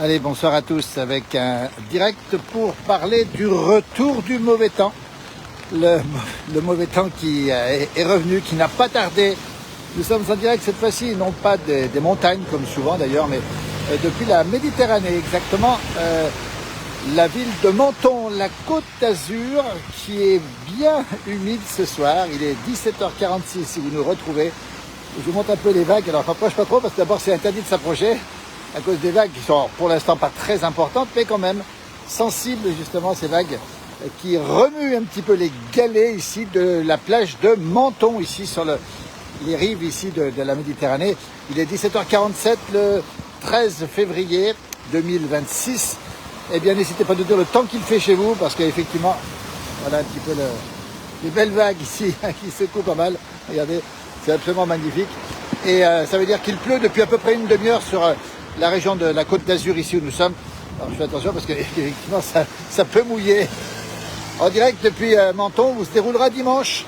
Allez, bonsoir à tous avec un direct pour parler du retour du mauvais temps. Le mauvais temps qui est revenu, qui n'a pas tardé. Nous sommes en direct cette fois-ci, non pas des montagnes comme souvent d'ailleurs, mais depuis la Méditerranée, exactement la ville de Menton, la Côte d'Azur, qui est bien humide ce soir. Il est 17h46 si vous nous retrouvez. Je vous montre un peu les vagues, alors je m'approche pas trop parce que d'abord c'est interdit de s'approcher à cause des vagues qui sont pour l'instant pas très importantes, mais quand même sensibles justement, ces vagues qui remuent un petit peu les galets ici de la plage de Menton, ici sur les rives ici de la Méditerranée. Il est 17h47 le 13 février 2026. Eh bien, n'hésitez pas à nous dire le temps qu'il fait chez vous, parce qu'effectivement, voilà un petit peu les belles vagues ici qui secouent pas mal. Regardez, c'est absolument magnifique. Et ça veut dire qu'il pleut depuis à peu près une demi-heure sur la région de la Côte d'Azur, ici où nous sommes. Alors je fais attention parce qu'effectivement ça peut mouiller. En direct depuis Menton, où se déroulera dimanche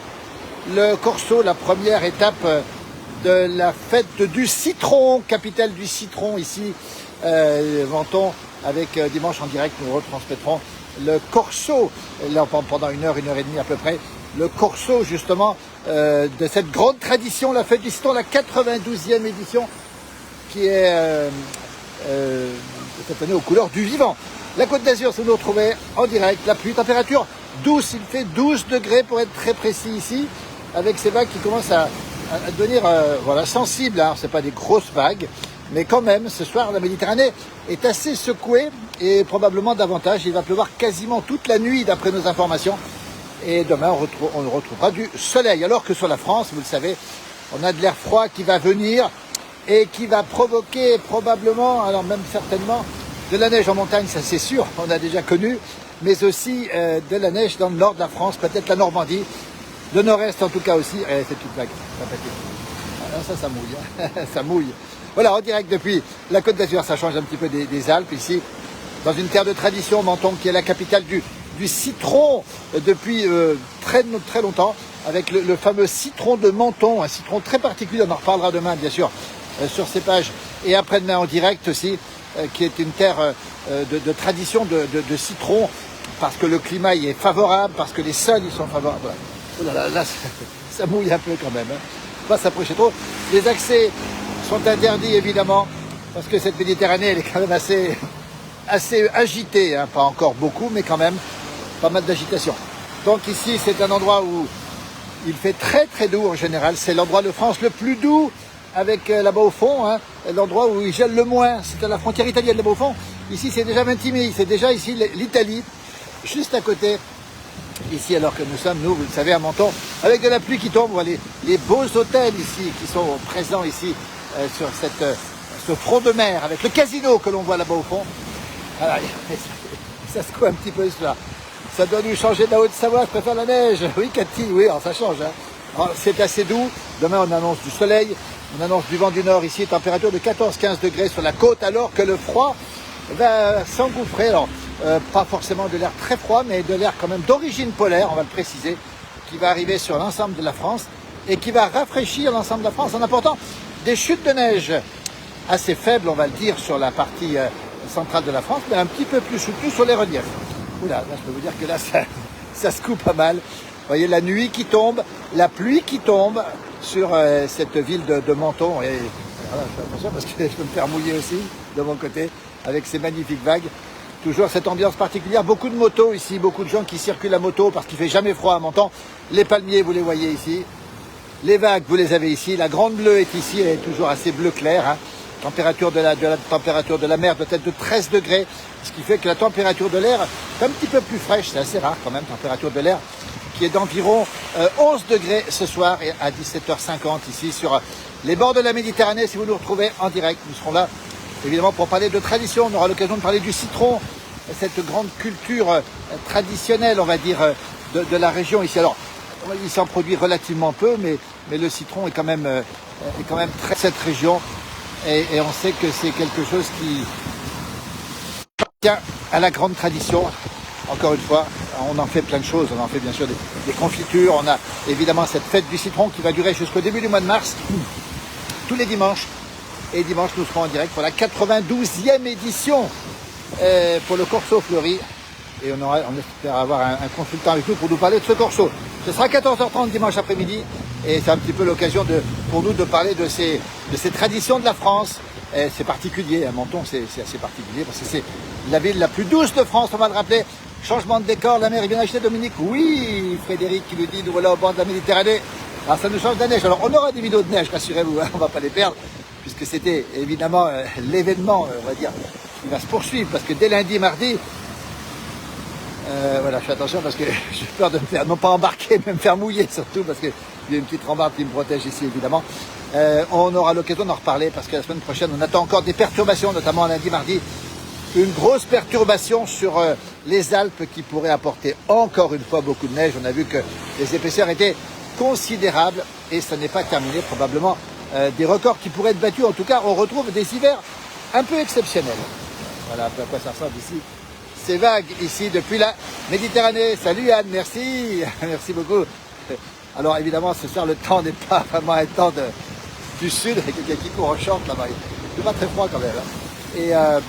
le Corso, la première étape de la fête du citron, capitale du citron ici, Menton, avec dimanche en direct, nous retransmettrons le Corso, là, pendant une heure et demie à peu près, le Corso justement de cette grande tradition, la fête du citron, la 92e édition, qui est cette année aux couleurs du vivant. La Côte d'Azur, c'est nous retrouver en direct, la pluie, température douce, il fait 12 degrés pour être très précis ici, avec ces vagues qui commencent à devenir voilà, sensibles. Alors, ce n'est pas des grosses vagues, mais quand même, ce soir, la Méditerranée est assez secouée et probablement davantage. Il va pleuvoir quasiment toute la nuit, d'après nos informations. Et demain, on retrouvera du soleil. Alors que sur la France, vous le savez, on a de l'air froid qui va venir et qui va provoquer probablement, alors même certainement, de la neige en montagne, ça c'est sûr, on a déjà connu, mais aussi de la neige dans le nord de la France, peut-être la Normandie, le nord-est en tout cas aussi. C'est une vague, ça mouille, hein. Ça mouille. Voilà, en direct depuis la Côte d'Azur, ça change un petit peu des Alpes ici, dans une terre de tradition, Menton, qui est la capitale du citron depuis très longtemps, avec le fameux citron de Menton, un citron très particulier, on en reparlera demain bien sûr sur ces pages, et après-demain en direct aussi, qui est une terre de tradition de citron, parce que le climat y est favorable, parce que les sols y sont favorables. Voilà. Là, ça mouille un peu quand même, hein. Pas s'approcher trop. Les accès sont interdits évidemment, parce que cette Méditerranée elle est quand même assez agitée, hein. Pas encore beaucoup, mais quand même pas mal d'agitation. Donc ici c'est un endroit où il fait très doux en général, c'est l'endroit de France le plus doux, avec là-bas au fond, hein, l'endroit où il gèle le moins, c'est à la frontière italienne là-bas au fond. Ici c'est déjà Ventimille, c'est déjà ici l'Italie, juste à côté. Ici alors que nous sommes, nous, vous le savez, à Menton, avec de la pluie qui tombe, on voit les beaux hôtels ici, qui sont présents ici, sur ce front de mer, avec le casino que l'on voit là-bas au fond. Voilà, ça secoue un petit peu cela. Ça doit nous changer de la Haute-Savoie, je préfère la neige. Oui, Cathy, oui, alors ça change, hein. C'est assez doux. Demain, on annonce du soleil, on annonce du vent du nord ici, température de 14-15 degrés sur la côte, alors que le froid va s'engouffrer. Alors, pas forcément de l'air très froid, mais de l'air quand même d'origine polaire, on va le préciser, qui va arriver sur l'ensemble de la France et qui va rafraîchir l'ensemble de la France en apportant des chutes de neige assez faibles, on va le dire, sur la partie centrale de la France, mais un petit peu plus soutenues sur les reliefs. Oula, là, je peux vous dire que là, ça se coupe pas mal. Vous voyez la nuit qui tombe, la pluie qui tombe sur cette ville de Menton. Et voilà, je fais attention parce que je peux me faire mouiller aussi de mon côté avec ces magnifiques vagues. Toujours cette ambiance particulière. Beaucoup de motos ici, beaucoup de gens qui circulent à moto parce qu'il fait jamais froid à Menton. Les palmiers, vous les voyez ici. Les vagues, vous les avez ici. La Grande Bleue est ici, elle est toujours assez bleu clair, hein. Température de la température de la mer doit être de 13 degrés, ce qui fait que la température de l'air est un petit peu plus fraîche, c'est assez rare quand même, température de l'air qui est d'environ 11 degrés ce soir et à 17h50 ici sur les bords de la Méditerranée. Si vous nous retrouvez en direct, nous serons là évidemment pour parler de tradition. On aura l'occasion de parler du citron, cette grande culture traditionnelle, on va dire, de la région ici. Alors, il s'en produit relativement peu, mais le citron est quand même très cette région. Et on sait que c'est quelque chose qui tient à la grande tradition. Encore une fois, on en fait plein de choses. On en fait bien sûr des confitures. On a évidemment cette fête du citron qui va durer jusqu'au début du mois de mars. Tous les dimanches, Et dimanche, nous serons en direct pour la 92e édition pour le Corso Fleury. Et on espère avoir un consultant avec nous pour nous parler de ce Corso. Ce sera 14h30 dimanche après-midi. Et c'est un petit peu l'occasion pour nous de parler de ces traditions de la France. C'est particulier, hein, Menton, c'est assez particulier parce que c'est la ville la plus douce de France, on va le rappeler. Changement de décor, la mer est bien achetée, Dominique. Oui, Frédéric qui nous dit, nous voilà au bord de la Méditerranée. Alors ça nous change de la neige. Alors on aura des vidéos de neige, rassurez-vous, hein, on va pas les perdre, puisque c'était évidemment l'événement, on va dire, qui va se poursuivre, parce que dès lundi, mardi, voilà, je fais attention parce que j'ai peur de me faire, non pas embarquer, mais me faire mouiller surtout, parce qu'il y a une petite rambarde qui me protège ici, évidemment. On aura l'occasion d'en reparler, parce que la semaine prochaine, on attend encore des perturbations, notamment lundi, mardi. Une grosse perturbation sur les Alpes qui pourrait apporter encore une fois beaucoup de neige. On a vu que les épaisseurs étaient considérables et ça n'est pas terminé. Probablement des records qui pourraient être battus. En tout cas, on retrouve des hivers un peu exceptionnels. Voilà un peu à quoi ça ressemble ici. Ces vagues ici depuis la Méditerranée. Salut Anne, merci. Merci beaucoup. Alors évidemment, ce soir, le temps n'est pas vraiment un temps du sud avec quelqu'un qui court en short là-bas. Il pas très froid quand même. Hein.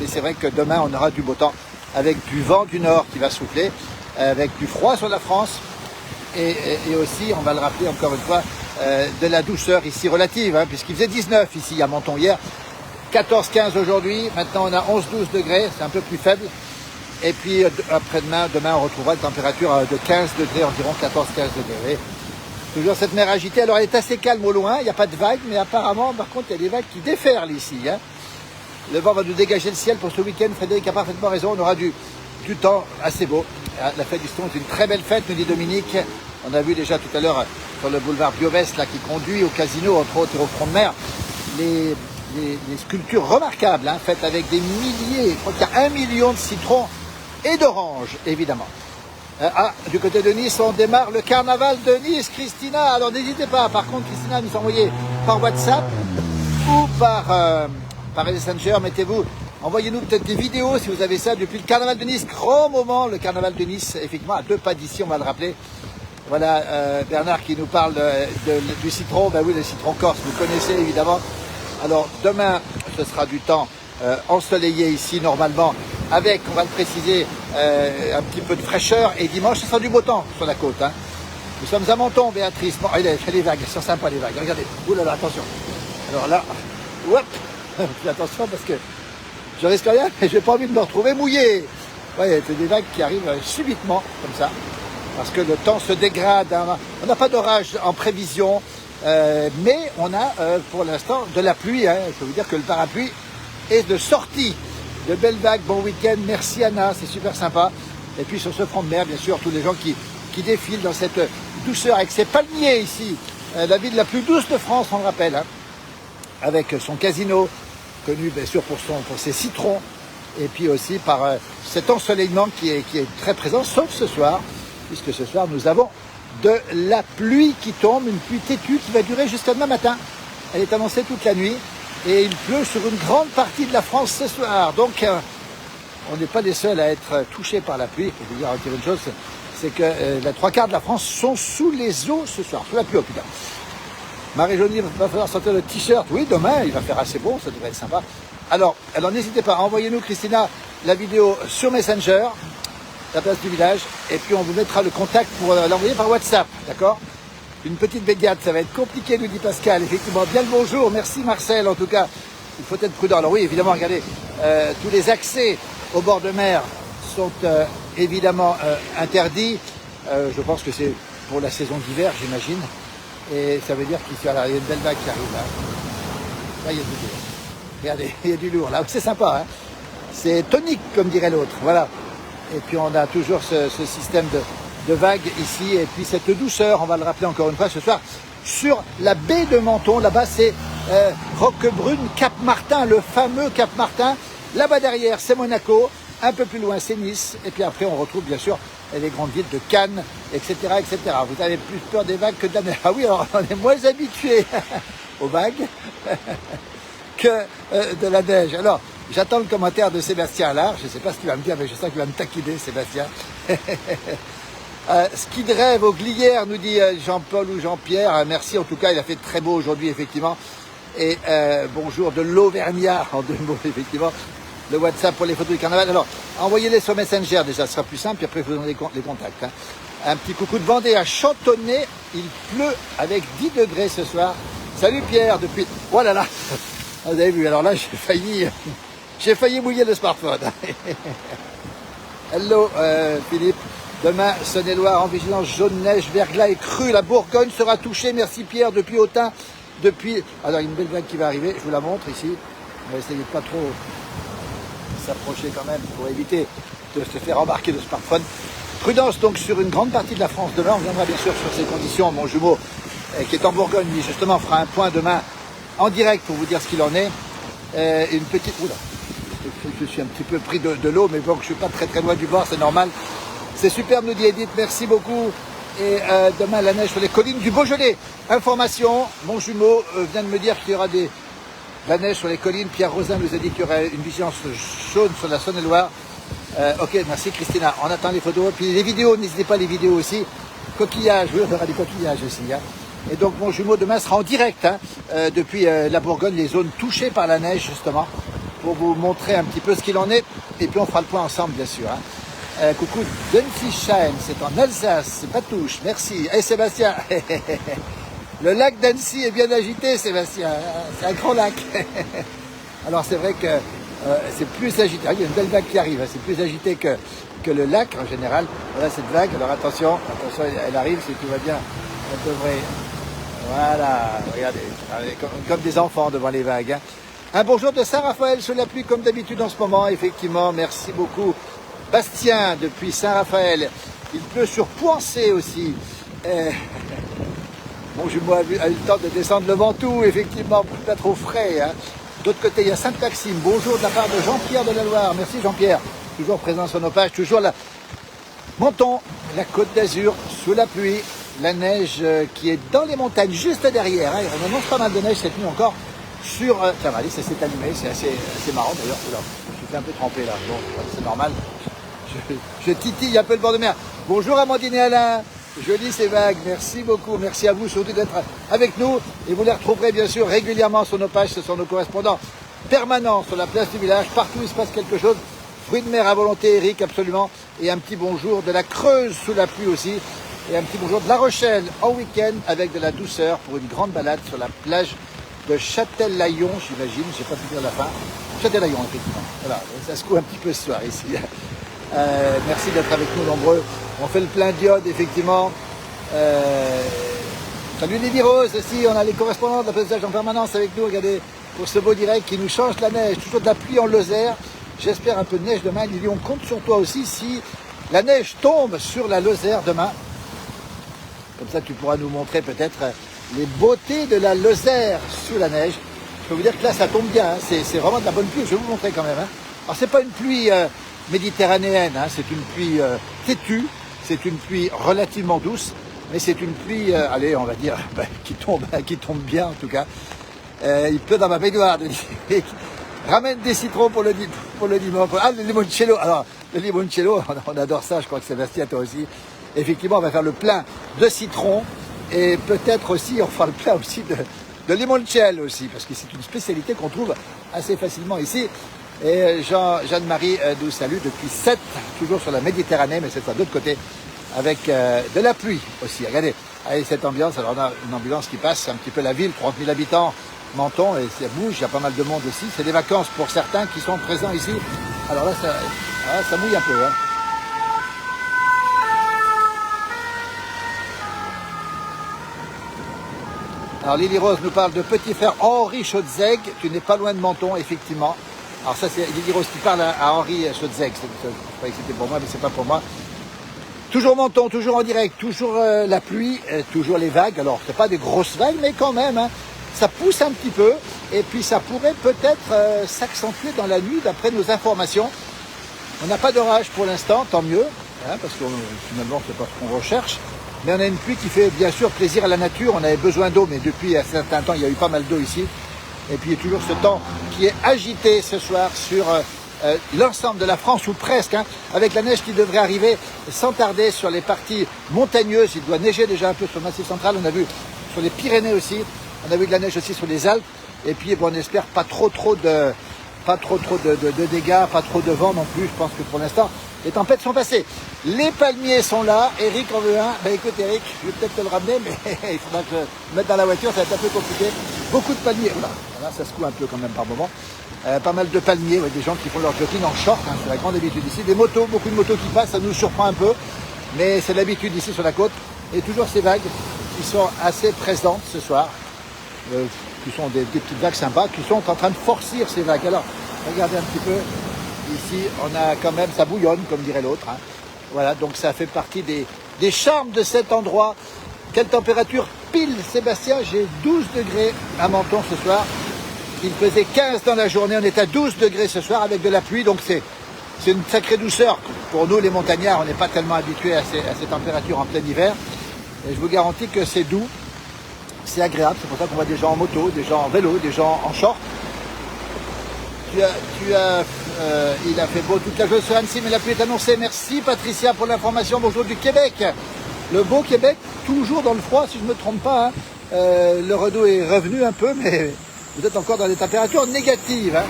Mais c'est vrai que demain, on aura du beau temps avec du vent du nord qui va souffler, avec du froid sur la France et aussi, on va le rappeler encore une fois, de la douceur ici relative, hein, puisqu'il faisait 19 ici à Menton hier, 14-15 aujourd'hui, maintenant on a 11-12 degrés, c'est un peu plus faible. Et puis après-demain, on retrouvera une température de 15 degrés, environ 14-15 degrés. Toujours cette mer agitée, alors elle est assez calme au loin, il n'y a pas de vagues, mais apparemment, par contre, il y a des vagues qui déferlent ici. Hein. Le vent va nous dégager le ciel pour ce week-end. Frédéric a parfaitement raison. On aura du temps assez beau. La fête du Ston est une très belle fête, nous dit Dominique. On a vu déjà tout à l'heure sur le boulevard Biovès, là, qui conduit au casino, entre autres, et au front de mer, les sculptures remarquables, hein, faites avec des milliers, je crois qu'il y a 1 million de citrons et d'oranges, évidemment. Du côté de Nice, on démarre le carnaval de Nice, Christina. Alors n'hésitez pas, par contre, Christina, nous envoyer par WhatsApp ou par Messenger, envoyez-nous peut-être des vidéos si vous avez ça depuis le carnaval de Nice, grand moment, le carnaval de Nice, effectivement, à 2 pas d'ici, on va le rappeler. Voilà, Bernard qui nous parle du citron, ben oui, le citron corse, vous connaissez évidemment. Alors demain, ce sera du temps ensoleillé ici, normalement, avec, on va le préciser, un petit peu de fraîcheur, et dimanche, ce sera du beau temps sur la côte. Hein. Nous sommes à Menton, Béatrice. Bon, il y a les vagues, elles sont sympas les vagues, regardez, oulala, attention. Alors là, hop. Fais attention parce que je risque rien, mais je n'ai pas envie de me retrouver mouillé. Ouais, c'est des vagues qui arrivent subitement, comme ça, parce que le temps se dégrade. Hein. On n'a pas d'orage en prévision, mais on a pour l'instant de la pluie. Hein. Je peux vous dire que le parapluie est de sortie. De belles vagues, bon week-end, merci Anna, c'est super sympa. Et puis sur ce front de mer, bien sûr, tous les gens qui défilent dans cette douceur avec ces palmiers ici. La ville la plus douce de France, on le rappelle, hein, avec son casino, connu bien sûr pour ses citrons, et puis aussi par cet ensoleillement qui est très présent, sauf ce soir, puisque ce soir nous avons de la pluie qui tombe, une pluie têtue qui va durer jusqu'à demain matin. Elle est annoncée toute la nuit, et il pleut sur une grande partie de la France ce soir. Donc on n'est pas les seuls à être touchés par la pluie. Je vais vous dire une chose, c'est que les 3/4 de la France sont sous les eaux ce soir, sous la pluie, oh putain. Marie-Jolie, il va falloir sortir le t-shirt. Oui, demain, il va faire assez bon, ça devrait être sympa. Alors n'hésitez pas, envoyez-nous, Christina, la vidéo sur Messenger, la place du village, et puis on vous mettra le contact pour l'envoyer par WhatsApp, d'accord? Une petite bégade, ça va être compliqué, nous dit Pascal. Effectivement, bien le bonjour, merci Marcel, en tout cas. Il faut être prudent. Alors oui, évidemment, regardez, tous les accès au bord de mer sont évidemment interdits. Je pense que c'est pour la saison d'hiver, j'imagine. Et ça veut dire qu'il y a une belle vague qui arrive là. Là, il y a du lourd. Regardez, il y a du lourd là. C'est sympa, hein. C'est tonique, comme dirait l'autre. Voilà. Et puis on a toujours ce système de vagues ici. Et puis cette douceur, on va le rappeler encore une fois ce soir, sur la baie de Menton. Là-bas, c'est Roquebrune, Cap-Martin, le fameux Cap-Martin. Là-bas derrière, c'est Monaco. Un peu plus loin, c'est Nice. Et puis après, on retrouve bien sûr les grandes villes de Cannes, etc., etc. Vous avez plus peur des vagues que de la neige. Ah oui, alors on est moins habitué aux vagues que de la neige. Alors, j'attends le commentaire de Sébastien là. Je ne sais pas ce qu'il va me dire, mais je sais qu'il va me taquiner, Sébastien. Ski de rêve aux Glières, nous dit Jean-Paul ou Jean-Pierre. Merci, en tout cas, il a fait très beau aujourd'hui, effectivement. Et bonjour de l'Auvergnat, en 2 mots, effectivement. Le WhatsApp pour les photos du carnaval. Alors, envoyez-les sur Messenger, déjà, ce sera plus simple, puis après, je vous donne les contacts. Hein. Un petit coucou de Vendée à Chantonnay. Il pleut avec 10 degrés ce soir. Salut Pierre, depuis... Oh là là. Vous avez vu, alors là, j'ai failli mouiller le smartphone. Hello Philippe. Demain, Saône-et-Loire en vigilance jaune, neige, verglas et crue. La Bourgogne sera touchée. Merci Pierre, depuis Autun. Alors, il y a une belle vague qui va arriver. Je vous la montre ici. On va essayer de pas trop s'approcher quand même pour éviter de se faire embarquer le smartphone. Prudence donc sur une grande partie de la France demain. On viendra bien sûr sur ces conditions. Mon jumeau qui est en Bourgogne, lui justement, fera un point demain en direct pour vous dire ce qu'il en est. Une petite... Oula, je suis un petit peu pris de l'eau, mais bon, je ne suis pas très loin du bord, c'est normal. C'est superbe, nous dit Edith, merci beaucoup. Et demain, la neige sur les collines du Beaujolais. Information, mon jumeau vient de me dire qu'il y aura de la neige sur les collines. Pierre Rosin nous a dit qu'il y aurait une vigilance jaune sur la Saône-et-Loire. Ok, merci Christina. On attend les photos. Puis les vidéos, n'hésitez pas les vidéos aussi. Coquillages, oui, on aura des coquillages aussi. Hein. Et donc mon jumeau demain sera en direct hein, depuis la Bourgogne, les zones touchées par la neige justement, pour vous montrer un petit peu ce qu'il en est. Et puis on fera le point ensemble bien sûr. Hein. Coucou Dunfisheim, c'est en Alsace, c'est Patouche, merci. Et Sébastien, le lac d'Annecy est bien agité Sébastien, c'est un grand lac. Alors c'est vrai que c'est plus agité, il y a une belle vague qui arrive, hein. C'est plus agité que le lac en général. Voilà cette vague, alors attention, elle arrive, si tout va bien, elle devrait... Voilà, regardez, comme des enfants devant les vagues. Hein. Un bonjour de Saint-Raphaël sous la pluie comme d'habitude en ce moment, effectivement, merci beaucoup. Bastien, depuis Saint-Raphaël, il pleut sur Poincé aussi. Bon, jumeau a eu le temps de descendre le Ventoux, effectivement, pas trop frais. Hein. D'autre côté, il y a Sainte-Maxime. Bonjour de la part de Jean-Pierre de la Loire. Merci Jean-Pierre. Toujours présent sur nos pages. Toujours la Menton, la Côte d'Azur, sous la pluie. La neige qui est dans les montagnes, juste derrière. Hein. On annonce pas mal de neige cette nuit encore. Sur... Tiens, allez, ça s'est allumé. C'est assez marrant d'ailleurs. Je suis fait un peu trempé là. Bon, c'est normal. Je titille un peu le bord de mer. Bonjour Amandine et Alain. Joli ces vagues, merci beaucoup, merci à vous surtout d'être avec nous et vous les retrouverez bien sûr régulièrement sur nos pages, ce sont nos correspondants permanents sur la place du village, partout il se passe quelque chose, fruits de mer à volonté Eric absolument, et un petit bonjour de la Creuse sous la pluie aussi, et un petit bonjour de La Rochelle en week-end avec de la douceur pour une grande balade sur la plage de Châtel-Layon, j'imagine, je n'ai pas pu dire la fin, Châtel-Layon effectivement, voilà, ça secoue un petit peu ce soir ici. Merci d'être avec nous nombreux. On fait le plein d'iode, effectivement. Salut Lily Rose aussi, on a les correspondants de la paysage en permanence avec nous, regardez, pour ce beau direct qui nous change la neige, toujours de la pluie en Lozère. J'espère un peu de neige demain. Lily, on compte sur toi aussi si la neige tombe sur la Lozère demain. Comme ça, tu pourras nous montrer peut-être les beautés de la Lozère sous la neige. Je peux vous dire que là, ça tombe bien, hein. C'est vraiment de la bonne pluie, je vais vous montrer quand même. Hein. Alors, c'est pas une pluie... méditerranéenne, hein, c'est une pluie têtue, c'est une pluie relativement douce, mais c'est une pluie, allez, on va dire, qui tombe bien en tout cas. Il pleut dans ma baignoire, ramène des citrons pour le dimanche. Ah, le limoncello, alors, le limoncello, on adore ça, je crois que Sébastien, toi aussi. Effectivement, on va faire le plein de citrons, et peut-être aussi, on fera le plein aussi de limoncello aussi, parce que c'est une spécialité qu'on trouve assez facilement ici. Et Jeanne-Marie nous salue depuis 7, toujours sur la Méditerranée, mais cette fois de l'autre côté, avec de la pluie aussi. Regardez, allez, cette ambiance, alors on a une ambulance qui passe, un petit peu la ville, 30 000 habitants, Menton, et ça bouge, il y a pas mal de monde aussi. C'est des vacances pour certains qui sont présents ici. Alors là, ça mouille un peu. Hein. Alors Lily Rose nous parle de petit frère Henri Chaudzeg, tu n'es pas loin de Menton, effectivement. Alors ça, c'est Lily Rose qui parle à Henri Chaudzeg. Je croyais que c'était pour moi, mais c'est pas pour moi. Toujours Menton, toujours en direct, toujours la pluie, toujours les vagues. Alors, c'est pas des grosses vagues, mais quand même, hein, ça pousse un petit peu. Et puis, ça pourrait peut-être s'accentuer dans la nuit, d'après nos informations. On n'a pas d'orage pour l'instant, tant mieux, hein, parce que finalement, c'est pas ce qu'on recherche. Mais on a une pluie qui fait bien sûr plaisir à la nature. On avait besoin d'eau, mais depuis un certain temps, il y a eu pas mal d'eau ici. Et puis il y a toujours ce temps qui est agité ce soir sur l'ensemble de la France, ou presque, hein, avec la neige qui devrait arriver sans tarder sur les parties montagneuses. Il doit neiger déjà un peu sur le Massif central, on a vu sur les Pyrénées aussi, on a vu de la neige aussi sur les Alpes. Et puis bon, on espère pas trop de dégâts, pas trop de vent non plus. Je pense que pour l'instant, les tempêtes sont passées. Les palmiers sont là. Eric en veut un. Ben écoute Eric, je vais peut-être te le ramener, mais il faudra que je le mette dans la voiture, ça va être un peu compliqué. Beaucoup de palmiers, voilà, ça secoue un peu quand même par moment. Pas mal de palmiers, ouais, des gens qui font leur jogging en short, hein, c'est la grande habitude ici. Des motos, beaucoup de motos qui passent, ça nous surprend un peu, mais c'est l'habitude ici sur la côte. Et toujours ces vagues qui sont assez présentes ce soir, qui sont des petites vagues sympas, qui sont en train de forcir ces vagues. Alors, regardez un petit peu, ici on a quand même, ça bouillonne comme dirait l'autre. Hein. Voilà, donc ça fait partie des charmes de cet endroit. Quelle température pile Sébastien, j'ai 12 degrés à Menton ce soir. Il faisait 15 dans la journée, on est à 12 degrés ce soir avec de la pluie, donc c'est une sacrée douceur. Pour nous les montagnards, on n'est pas tellement habitués à ces températures en plein hiver. Et je vous garantis que c'est doux, c'est agréable, c'est pour ça qu'on voit des gens en moto, des gens en vélo, des gens en short. Il a fait beau toute la journée sur Annecy, mais la pluie est annoncée. Merci Patricia pour l'information, bonjour du Québec. Le beau Québec, toujours dans le froid, si je ne me trompe pas. Hein. Le redout est revenu un peu, mais vous êtes encore dans des températures négatives. Hein.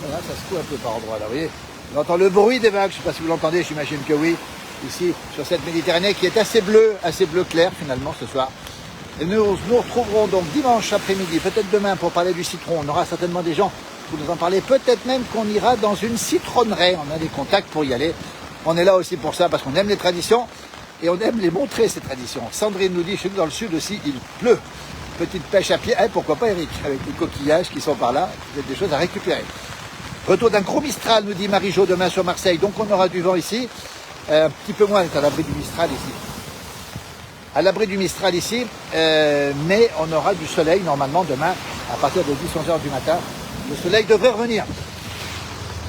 Voilà, ça se fout un peu par endroit là, vous voyez. On entend le bruit des vagues, je ne sais pas si vous l'entendez, j'imagine que oui. Ici, sur cette Méditerranée qui est assez bleu clair finalement ce soir. Et nous retrouverons donc dimanche après-midi, peut-être demain pour parler du citron. On aura certainement des gens pour nous en parler. Peut-être même qu'on ira dans une citronnerie. On a des contacts pour y aller. On est là aussi pour ça parce qu'on aime les traditions et on aime les montrer ces traditions. Sandrine nous dit, chez nous dans le sud aussi, il pleut. Petite pêche à pied. Eh, pourquoi pas Eric, avec les coquillages qui sont par là. Il y a des choses à récupérer. Retour d'un gros Mistral, nous dit Marie-Jo, demain sur Marseille. Donc on aura du vent ici. Un petit peu moins, on est à l'abri du Mistral ici. À l'abri du Mistral ici, mais on aura du soleil normalement demain à partir de 10-11 heures du matin. Le soleil devrait revenir.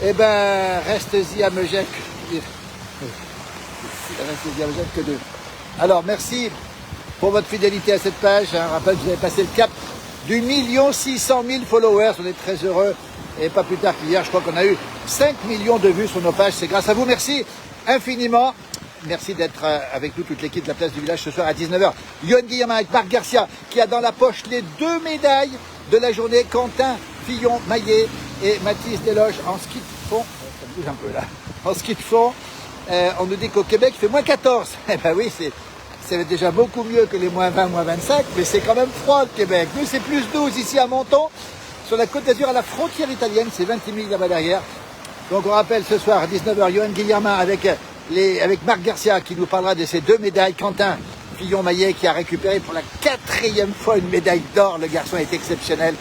Eh ben, reste-y à Megève. Reste-y à Megève que deux. Alors, merci pour votre fidélité à cette page. Je rappelle que vous avez passé le cap du 1 600 000 followers. On est très heureux. Et pas plus tard qu'hier, je crois qu'on a eu 5 millions de vues sur nos pages. C'est grâce à vous. Merci infiniment. Merci d'être avec nous, toute l'équipe de la place du village ce soir à 19h. Yoann Guillermin avec Marc Garcia qui a dans la poche les 2 médailles de la journée. Quentin Fillon-Maillet et Mathis Desloges en ski de fond. Ça bouge un peu là. En ski de fond. On nous dit qu'au Québec, il fait moins 14. Eh ben oui, c'est déjà beaucoup mieux que les moins 20, moins 25, mais c'est quand même froid le Québec. Nous, c'est plus 12 ici à Menton, sur la Côte d'Azur, à la frontière italienne. C'est 20 000 là-bas derrière. Donc on rappelle ce soir à 19h, Yoann Guillermin avec Marc Garcia qui nous parlera de ces 2 médailles. Quentin Fillon-Maillet qui a récupéré pour la 4e fois une médaille d'or. Le garçon est exceptionnel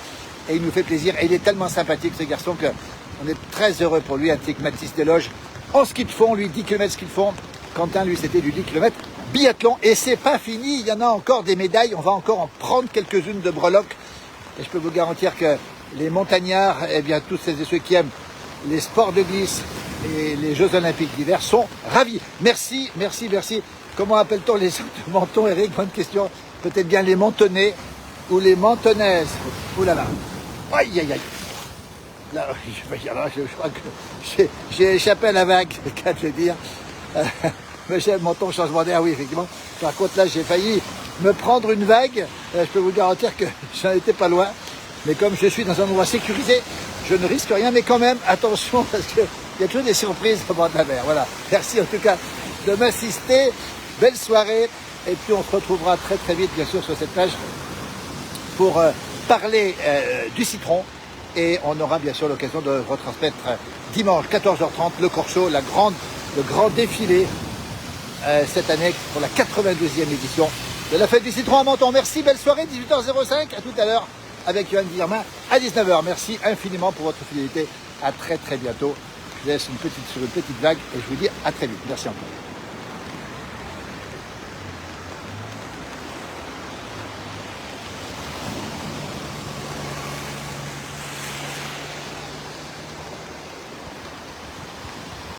et il nous fait plaisir. Et il est tellement sympathique ce garçon qu'on est très heureux pour lui. Ainsi que Mathis Desloges en ski de fond, lui 10 km ski de fond. Quentin, lui, c'était du 10 km biathlon. Et c'est pas fini, il y en a encore des médailles. On va encore en prendre quelques-unes de breloques. Et je peux vous garantir que les montagnards, eh bien tous ceux et ceux qui aiment les sports de glisse et les Jeux Olympiques d'hiver sont ravis. Merci, merci, merci. Comment appelle-t-on les de Menton, Eric? Bonne question. Peut-être bien les Mentonnais ou les Mentonnaises. Ouh là là. Aïe, aïe, aïe. Là, je crois que j'ai échappé à la vague, c'est le cas de le dire. Mais j'ai Menton, changement d'air, oui, effectivement. Par contre, là, j'ai failli me prendre une vague. Je peux vous garantir que j'en étais pas loin. Mais comme je suis dans un endroit sécurisé, je ne risque rien. Mais quand même, attention, parce qu'il y a toujours des surprises au bord de la mer. Voilà. Merci en tout cas de m'assister. Belle soirée. Et puis, on se retrouvera très très vite, bien sûr, sur cette page pour parler du citron. Et on aura bien sûr l'occasion de retransmettre dimanche 14h30 le Corso, le grand défilé cette année pour la 92e édition de la fête du citron à Menton. Merci, belle soirée, 18h05, à tout à l'heure avec Yoann Guillermin à 19h. Merci infiniment pour votre fidélité. À très très bientôt. Je vous laisse sur une petite vague et je vous dis à très vite. Merci encore.